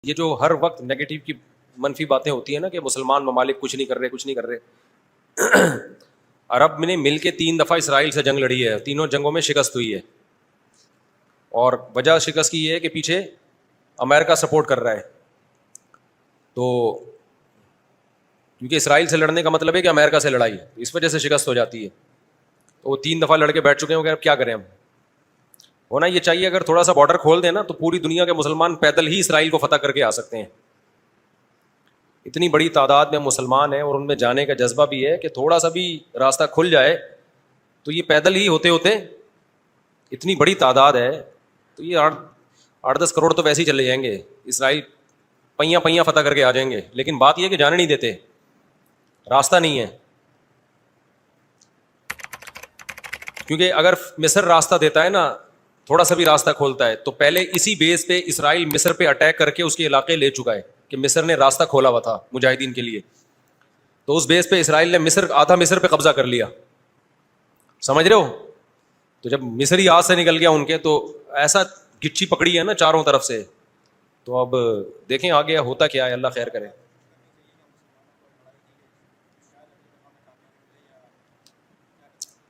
یہ جو ہر وقت نیگیٹو کی منفی باتیں ہوتی ہیں نا کہ مسلمان ممالک کچھ نہیں کر رہے. عرب نے مل کے 3 دفعہ اسرائیل سے جنگ لڑی ہے, تینوں جنگوں میں شکست ہوئی ہے, اور وجہ شکست کی یہ ہے کہ پیچھے امریکہ سپورٹ کر رہا ہے. تو کیونکہ اسرائیل سے لڑنے کا مطلب ہے کہ امریکہ سے لڑائی ہے, اس وجہ سے شکست ہو جاتی ہے. تو وہ 3 دفعہ لڑ کے بیٹھ چکے ہیں, اب کیا کریں ہم. ہونا یہ چاہیے اگر تھوڑا سا بارڈر کھول دیں نا تو پوری دنیا کے مسلمان پیدل ہی اسرائیل کو فتح کر کے آ سکتے ہیں. اتنی بڑی تعداد میں مسلمان ہیں اور ان میں جانے کا جذبہ بھی ہے کہ تھوڑا سا بھی راستہ کھل جائے تو یہ پیدل ہی ہوتے ہوتے, اتنی بڑی تعداد ہے تو یہ 8-10 کروڑ تو ویسے ہی چلے جائیں گے. اسرائیل پہیاں فتح کر کے آ جائیں گے, لیکن بات یہ ہے کہ جانے نہیں دیتے, راستہ نہیں ہے. کیونکہ اگر مصر راستہ دیتا ہے نا, تھوڑا سا بھی راستہ کھولتا ہے, تو پہلے اسی بیس پہ اسرائیل مصر پہ اٹیک کر کے اس کے علاقے لے چکا ہے کہ مصر نے راستہ کھولا ہوا تھا مجاہدین کے لیے. تو اس بیس پہ اسرائیل نے آدھا مصر پہ قبضہ کر لیا, سمجھ رہے ہو. تو جب مصری ہاتھ سے نکل گیا ان کے, تو ایسا گچھی پکڑی ہے نا چاروں طرف سے. تو اب دیکھیں آگے ہوتا کیا ہے, اللہ خیر کرے.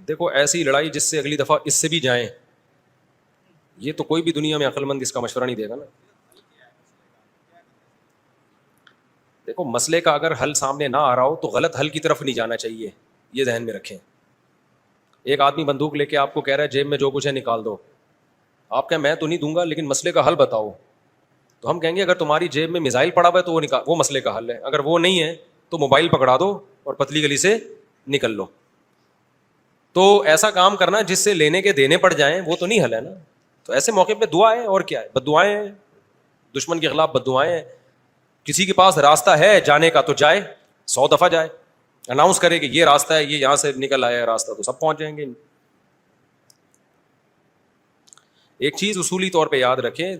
دیکھو ایسی لڑائی جس سے اگلی دفعہ اس سے بھی جائیں, یہ تو کوئی بھی دنیا میں عقل مند اس کا مشورہ نہیں دے گا نا. دیکھو مسئلے کا اگر حل سامنے نہ آ رہا ہو تو غلط حل کی طرف نہیں جانا چاہیے, یہ ذہن میں رکھیں. ایک آدمی بندوق لے کے آپ کو کہہ رہا ہے جیب میں جو کچھ ہے نکال دو, آپ کہیں میں تو نہیں دوں گا لیکن مسئلے کا حل بتاؤ. تو ہم کہیں گے اگر تمہاری جیب میں میزائل پڑا ہوا ہے تو وہ مسئلے کا حل ہے, اگر وہ نہیں ہے تو موبائل پکڑا دو اور پتلی گلی سے نکل لو. تو ایسا کام کرنا جس سے لینے کے دینے پڑ جائیں وہ تو نہیں حل ہے نا. تو ایسے موقع پہ دعا ہے, اور کیا ہے, بد دعائیں ہیں, دشمن کے خلاف بد دعائیں ہیں. کسی کے پاس راستہ ہے جانے کا تو جائے, 100 دفعہ جائے, اناؤنس کرے کہ یہ راستہ ہے, یہ یہاں سے نکل آیا ہے راستہ, تو سب پہنچ جائیں گے. ایک چیز اصولی طور پہ یاد رکھیں,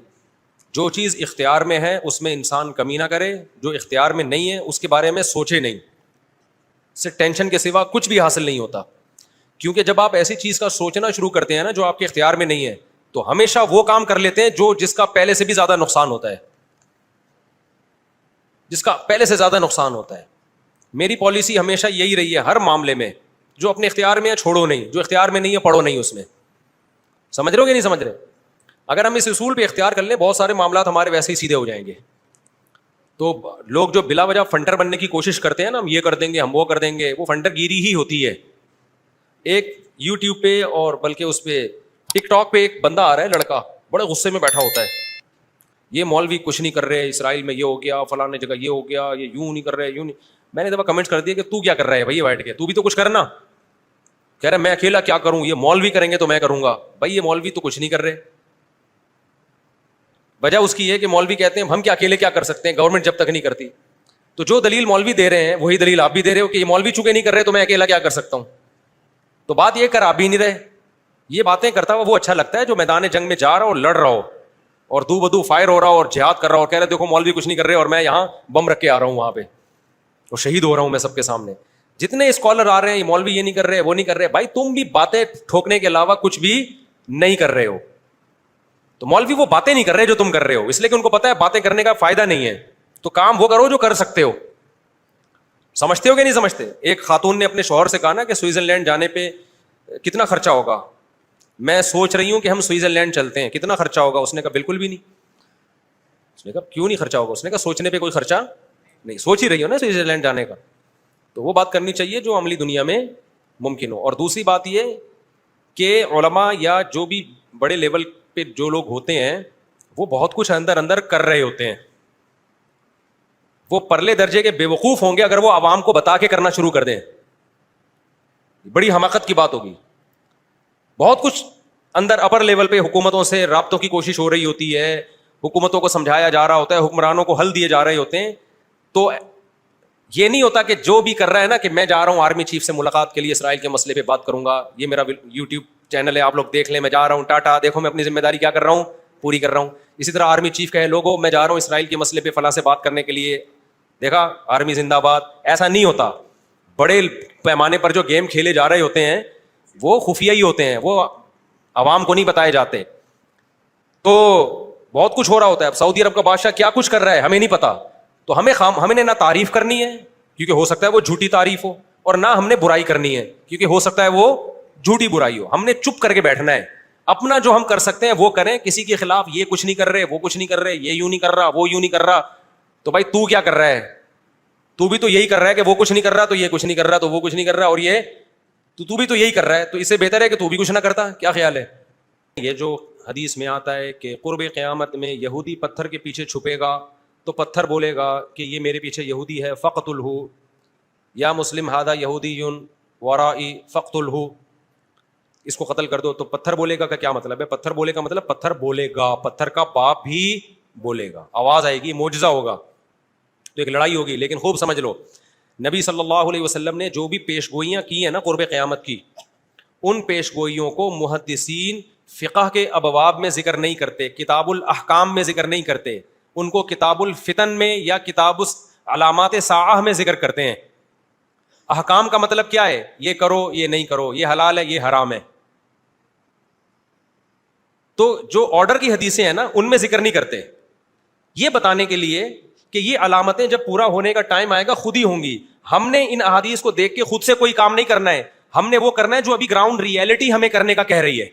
جو چیز اختیار میں ہے اس میں انسان کمی نہ کرے, جو اختیار میں نہیں ہے اس کے بارے میں سوچے نہیں. اس سے ٹینشن کے سوا کچھ بھی حاصل نہیں ہوتا. کیونکہ جب آپ ایسی چیز کا سوچنا شروع کرتے ہیں نا جو آپ کے اختیار میں نہیں ہے, تو ہمیشہ وہ کام کر لیتے ہیں جس کا پہلے سے بھی زیادہ نقصان ہوتا ہے, جس کا پہلے سے زیادہ نقصان ہوتا ہے. میری پالیسی ہمیشہ یہی رہی ہے ہر معاملے میں, جو اپنے اختیار میں ہے چھوڑو نہیں, جو اختیار میں نہیں ہے پڑھو نہیں اس میں. سمجھ رہے ہو کہ نہیں سمجھ رہے؟ اگر ہم اس اصول پہ اختیار کر لیں بہت سارے معاملات ہمارے ویسے ہی سیدھے ہو جائیں گے. تو لوگ جو بلا وجہ فنڈر بننے کی کوشش کرتے ہیں نا, ہم یہ کر دیں گے, ہم وہ کر دیں گے, وہ فنڈر گیری ہی ہوتی ہے. ایک یوٹیوب پہ اور بلکہ اس پہ ٹک ٹاک پہ ایک بندہ آ رہا ہے, لڑکا بڑے غصے میں بیٹھا ہوتا ہے, یہ مولوی کچھ نہیں کر رہے, اسرائیل میں یہ ہو گیا, فلاں جگہ یہ ہو گیا, یہ یوں نہیں کر رہے, یوں نہیں. میں نے دفعہ کمنٹ کر دیا کہ تو کیا کر رہا ہے بھائی بیٹھ کے, تو بھی تو کچھ کرنا. کہہ رہا میں اکیلا کیا کروں, یہ مولوی کریں گے تو میں کروں گا. بھائی یہ مولوی تو کچھ نہیں کر رہے. وجہ اس کی ہے کہ مولوی کہتے ہیں ہم کیا اکیلے کیا کر سکتے ہیں, گورنمنٹ جب تک نہیں کرتی. تو جو دلیل مولوی دے رہے ہیں وہی دلیل آپ بھی دے رہے ہو کہ یہ مولوی چونکہ نہیں کر رہے تو میں اکیلا کیا کر سکتا ہوں. تو بات یہ کر آپ بھی نہیں رہے. یہ باتیں کرتا ہوا وہ اچھا لگتا ہے جو میدان جنگ میں جا رہا ہو, لڑ رہا ہو, اور دو بدو فائر ہو رہا ہو اور جہاد کر رہا ہو, اور کہہ رہے دیکھو مولوی کچھ نہیں کر رہے اور میں یہاں بم رکھ کے آ رہا ہوں وہاں پہ, اور شہید ہو رہا ہوں میں سب کے سامنے. جتنے اسکالر آ رہے ہیں یہ مولوی یہ نہیں کر رہے وہ نہیں کر رہے, بھائی تم بھی باتیں ٹھوکنے کے علاوہ کچھ بھی نہیں کر رہے ہو. تو مولوی وہ باتیں نہیں کر رہے جو تم کر رہے ہو, اس لیے کہ ان کو پتا ہے باتیں کرنے کا فائدہ نہیں ہے. تو کام وہ کرو جو کر سکتے ہو. سمجھتے ہو کہ نہیں سمجھتے؟ ایک خاتون نے اپنے شوہر سے کہا نا کہ سوئٹزرلینڈ جانے پہ کتنا خرچہ ہوگا, میں سوچ رہی ہوں کہ ہم سوئٹزرلینڈ چلتے ہیں, کتنا خرچہ ہوگا؟ اس نے کہا بالکل بھی نہیں. اس نے کہا کیوں نہیں خرچہ ہوگا؟ اس نے کہا سوچنے پہ کوئی خرچہ نہیں, سوچ ہی رہی ہو نا سوئٹزرلینڈ جانے کا. تو وہ بات کرنی چاہیے جو عملی دنیا میں ممکن ہو. اور دوسری بات یہ کہ علماء یا جو بھی بڑے لیول پہ جو لوگ ہوتے ہیں وہ بہت کچھ اندر اندر کر رہے ہوتے ہیں. وہ پرلے درجے کے بے وقوف ہوں گے اگر وہ عوام کو بتا کے کرنا شروع کر دیں, بڑی حماقت کی بات ہوگی. بہت کچھ اندر اپر لیول پہ حکومتوں سے رابطوں کی کوشش ہو رہی ہوتی ہے, حکومتوں کو سمجھایا جا رہا ہوتا ہے, حکمرانوں کو حل دیے جا رہے ہوتے ہیں. تو یہ نہیں ہوتا کہ جو بھی کر رہا ہے نا کہ میں جا رہا ہوں آرمی چیف سے ملاقات کے لیے, اسرائیل کے مسئلے پہ بات کروں گا, یہ میرا یوٹیوب چینل ہے آپ لوگ دیکھ لیں, میں جا رہا ہوں, ٹاٹا, دیکھو میں اپنی ذمہ داری کیا کر رہا ہوں, پوری کر رہا ہوں. اسی طرح آرمی چیف کہے لوگوں میں جا رہا ہوں اسرائیل کے مسئلے پہ فلاں سے بات کرنے کے لیے, دیکھا آرمی زندہ باد. ایسا نہیں ہوتا. بڑے پیمانے پر جو گیم کھیلے جا رہے ہوتے ہیں وہ خفیہ ہی ہوتے ہیں, وہ عوام کو نہیں بتائے جاتے. تو بہت کچھ ہو رہا ہوتا ہے. اب سعودی عرب کا بادشاہ کیا کچھ کر رہا ہے ہمیں نہیں پتا, تو ہمیں نہ تعریف کرنی ہے کیونکہ ہو سکتا ہے وہ جھوٹی تعریف ہو, اور نہ ہم نے برائی کرنی ہے کیونکہ ہو سکتا ہے وہ جھوٹی برائی ہو. ہم نے چپ کر کے بیٹھنا ہے, اپنا جو ہم کر سکتے ہیں وہ کریں, کسی کے خلاف یہ کچھ نہیں کر رہے, وہ کچھ نہیں کر رہے, یہ یوں نہیں کر رہا, وہ یوں نہیں کر رہا, تو بھائی تو کیا کر رہا ہے؟ تو بھی تو یہی کر رہا ہے کہ وہ کچھ نہیں کر رہا تو یہ کچھ نہیں کر رہا تو وہ کچھ نہیں کر رہا, اور یہ تو بھی تو یہی کر رہا ہے, تو اس سے بہتر ہے کہ تو بھی کچھ نہ کرتا. کیا خیال ہے؟ یہ جو حدیث میں آتا ہے کہ قرب قیامت میں یہودی پتھر کے پیچھے چھپے گا تو پتھر بولے گا کہ یہ میرے پیچھے یہودی ہے, فقتلہ یا مسلم ھذا یہودی ورائی فقتلہ, اس کو قتل کر دو. تو پتھر بولے گا کا کیا مطلب ہے؟ پتھر بولے گا مطلب پتھر بولے گا, پتھر کا باپ بھی بولے گا, آواز آئے گی, معجزہ ہوگا, تو ایک لڑائی ہوگی. لیکن خوب سمجھ لو, نبی صلی اللہ علیہ وسلم نے جو بھی پیش گوئیاں کی ہیں نا قرب قیامت کی, ان پیش گوئیوں کو محدثین فقہ کے ابواب میں ذکر نہیں کرتے, کتاب الاحکام میں ذکر نہیں کرتے, ان کو کتاب الفتن میں یا کتاب علامات ساعہ میں ذکر کرتے ہیں. احکام کا مطلب کیا ہے؟ یہ کرو, یہ نہیں کرو, یہ حلال ہے, یہ حرام ہے. تو جو آرڈر کی حدیثیں ہیں نا ان میں ذکر نہیں کرتے, یہ بتانے کے لیے کہ یہ علامتیں جب پورا ہونے کا ٹائم آئے گا خود ہی ہوں گی. ہم نے ان احادیث کو دیکھ کے خود سے کوئی کام نہیں کرنا ہے, ہم نے وہ کرنا ہے جو ابھی گراؤنڈ ریئلٹی ہمیں کرنے کا کہہ رہی ہے.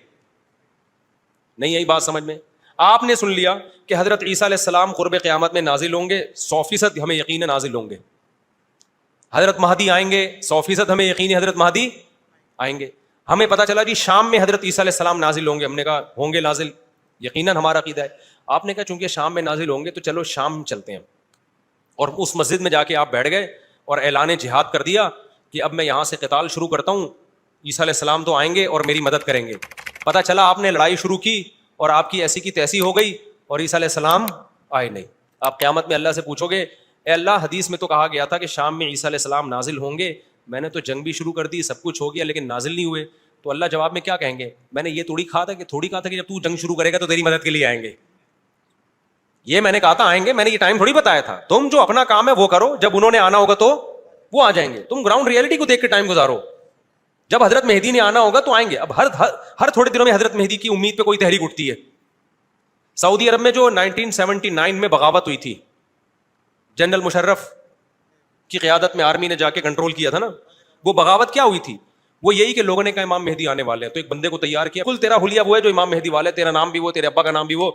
نہیں یہی بات سمجھ میں؟ آپ نے سن لیا کہ حضرت عیسیٰ علیہ السلام قرب قیامت میں نازل ہوں گے, 100% ہمیں یقین نازل ہوں گے. حضرت مہدی آئیں گے, 100% ہمیں یقین ہے حضرت مہدی آئیں گے. ہمیں پتا چلا جی شام میں حضرت عیسیٰ علیہ السلام نازل ہوں گے, ہم نے کہا ہوں گے نازل, یقیناً ہمارا عقیدہ ہے. آپ نے کہا چونکہ شام میں نازل ہوں گے تو چلو شام چلتے ہیں, اور اس مسجد میں جا کے آپ بیٹھ گئے اور اعلان جہاد کر دیا کہ اب میں یہاں سے قتال شروع کرتا ہوں, عیسیٰ علیہ السلام تو آئیں گے اور میری مدد کریں گے. پتا چلا آپ نے لڑائی شروع کی اور آپ کی ایسی کی تیسی ہو گئی اور عیسیٰ علیہ السلام آئے نہیں. آپ قیامت میں اللہ سے پوچھو گے, اے اللہ حدیث میں تو کہا گیا تھا کہ شام میں عیسیٰ علیہ السلام نازل ہوں گے, میں نے تو جنگ بھی شروع کر دی, سب کچھ ہو گیا, لیکن نازل نہیں ہوئے. تو اللہ جواب میں کیا کہیں گے؟ میں نے یہ تھوڑی کہا تھا کہ جب تو جنگ شروع کرے گا تو تیری مدد کے لیے آئیں گے. یہ میں نے کہا تھا آئیں گے, میں نے یہ ٹائم تھوڑی بتایا تھا. تم جو اپنا کام ہے وہ کرو, جب انہوں نے آنا ہوگا تو وہ آ جائیں گے. تم گراؤنڈ ریئلٹی کو دیکھ کے ٹائم گزارو. جب حضرت مہدی نے آنا ہوگا تو آئیں گے. اب ہر تھوڑے دنوں میں حضرت مہدی کی امید پہ کوئی تحریک اٹھتی ہے. سعودی عرب میں جو 1979 میں بغاوت ہوئی تھی, جنرل مشرف کی قیادت میں آرمی نے جا کے کنٹرول کیا تھا نا, وہ بغاوت کیا ہوئی تھی؟ وہ یہی کہ لوگوں نے کہا امام مہدی آنے والے ہیں, تو ایک بندے کو تیار کیا, کل تیرا حلیہ وہ ہے جو امام مہدی والے, تیرا نام بھی وہ, تیرے ابا کا نام بھی وہ,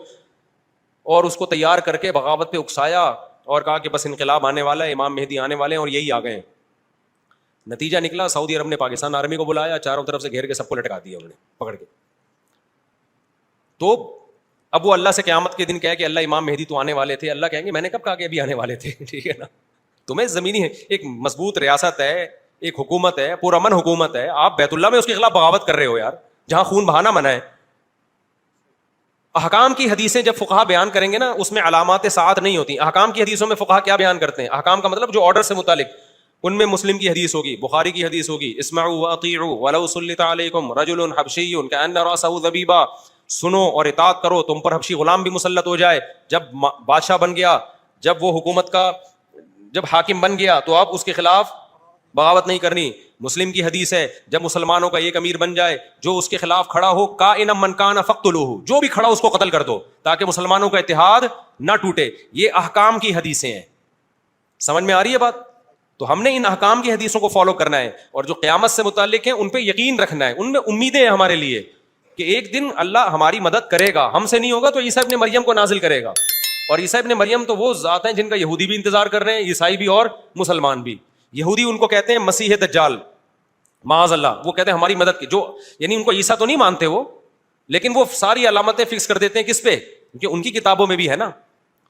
اور اس کو تیار کر کے بغاوت پہ اکسایا اور کہا کہ بس انقلاب آنے والا ہے, امام مہدی آنے والے ہیں, اور یہی آ گئے ہیں. نتیجہ نکلا سعودی عرب نے پاکستان آرمی کو بلایا, چاروں طرف سے گھیر کے سب کو لٹکا دیا انہوں نے پکڑ کے. تو اب وہ اللہ سے قیامت کے دن کہے کہ اللہ امام مہدی تو آنے والے تھے, اللہ کہیں گے میں نے کب کہا کہ ابھی آنے والے تھے؟ ٹھیک ہے نا. تمہیں زمینی ایک مضبوط ریاست ہے, ایک حکومت ہے, پرامن حکومت ہے, آپ بیت اللہ میں اس کے خلاف بغاوت کر رہے ہو یار, جہاں خون بہانا منع ہے. احکام کی حدیثیں جب فقہا بیان کریں گے نا اس میں علامات ساعت نہیں ہوتی. احکام کی حدیثوں میں فقہا کیا بیان کرتے ہیں؟ احکام کا مطلب جو آرڈر سے متعلق, ان میں مسلم کی حدیث ہوگی, بخاری کی حدیث ہوگی, اسمعوا واطیعوا ولو سلط علیکم رجل حبشی کأن رأسہ ذبیبہ, سنو اور اطاعت کرو, تم پر حبشی غلام بھی مسلط ہو جائے. جب بادشاہ بن گیا, جب وہ حکومت کا جب حاکم بن گیا تو آپ اس کے خلاف بغاوت نہیں کرنی. مسلم کی حدیث ہے جب مسلمانوں کا ایک امیر بن جائے جو اس کے خلاف کھڑا ہو, کائنا من کان فقتلوہ, جو بھی کھڑا اس کو قتل کر دو تاکہ مسلمانوں کا اتحاد نہ ٹوٹے. یہ احکام کی حدیثیں ہیں. سمجھ میں آ رہی ہے بات؟ تو ہم نے ان احکام کی حدیثوں کو فالو کرنا ہے, اور جو قیامت سے متعلق ہیں ان پہ یقین رکھنا ہے, ان میں امیدیں ہیں ہمارے لیے کہ ایک دن اللہ ہماری مدد کرے گا. ہم سے نہیں ہوگا تو عیسیٰ ابن مریم کو نازل کرے گا, اور عیسیٰ ابن مریم تو وہ ذات ہیں جن کا یہودی بھی انتظار کر رہے ہیں, عیسائی بھی اور مسلمان بھی. یہودی ان کو کہتے ہیں مسیح دجال, معاذ اللہ, وہ کہتے ہیں ہماری مدد کی, جو یعنی ان کو عیسیٰ تو نہیں مانتے وہ, لیکن وہ ساری علامتیں فکس کر دیتے ہیں کس پہ؟ کیونکہ ان کی کتابوں میں بھی ہے نا.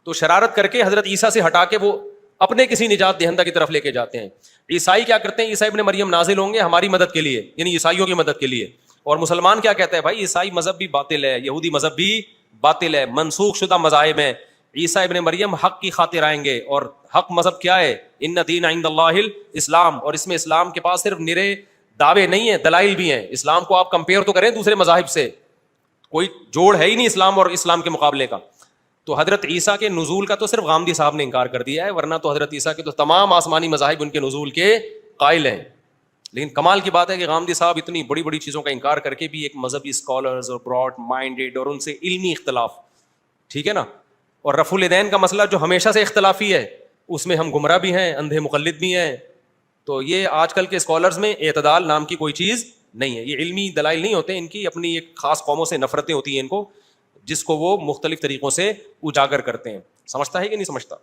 تو شرارت کر کے حضرت عیسیٰ سے ہٹا کے وہ اپنے کسی نجات دہندہ کی طرف لے کے جاتے ہیں. عیسائی کیا کرتے ہیں؟ عیسیٰ ابن مریم نازل ہوں گے ہماری مدد کے لیے, یعنی عیسائیوں کی مدد کے لیے. اور مسلمان کیا کہتا ہے؟ بھائی عیسائی مذہب بھی باطل ہے, یہودی مذہب بھی باطل ہے, منسوخ شدہ مذاہب ہیں. عیسیٰ ابن مریم حق کی خاطر آئیں گے, اور حق مذہب کیا ہے؟ ان دین عند اللہ الاسلام, اور اس میں اسلام کے پاس صرف نرے دعوے نہیں ہیں, دلائل بھی ہیں. اسلام کو آپ کمپیئر تو کریں دوسرے مذاہب سے, کوئی جوڑ ہے ہی نہیں اسلام اور اسلام کے مقابلے کا. تو حضرت عیسیٰ کے نزول کا تو صرف غامدی صاحب نے انکار کر دیا ہے, ورنہ تو حضرت عیسیٰ کے تو تمام آسمانی مذاہب ان کے نزول کے قائل ہیں. لیکن کمال کی بات ہے کہ غامدی صاحب اتنی بڑی بڑی چیزوں کا انکار کر کے بھی ایک مذہبی اسکالرز اور براڈ مائنڈیڈ اور ان سے علمی اختلاف, ٹھیک ہے نا. اور رفع الیدین کا مسئلہ جو ہمیشہ سے اختلافی ہے, اس میں ہم گمراہ بھی ہیں, اندھے مقلد بھی ہیں. تو یہ آج کل کے اسکالرز میں اعتدال نام کی کوئی چیز نہیں ہے. یہ علمی دلائل نہیں ہوتے, ان کی اپنی ایک خاص قوموں سے نفرتیں ہوتی ہیں ان کو, جس کو وہ مختلف طریقوں سے اجاگر کرتے ہیں. سمجھتا ہے کہ نہیں سمجھتا؟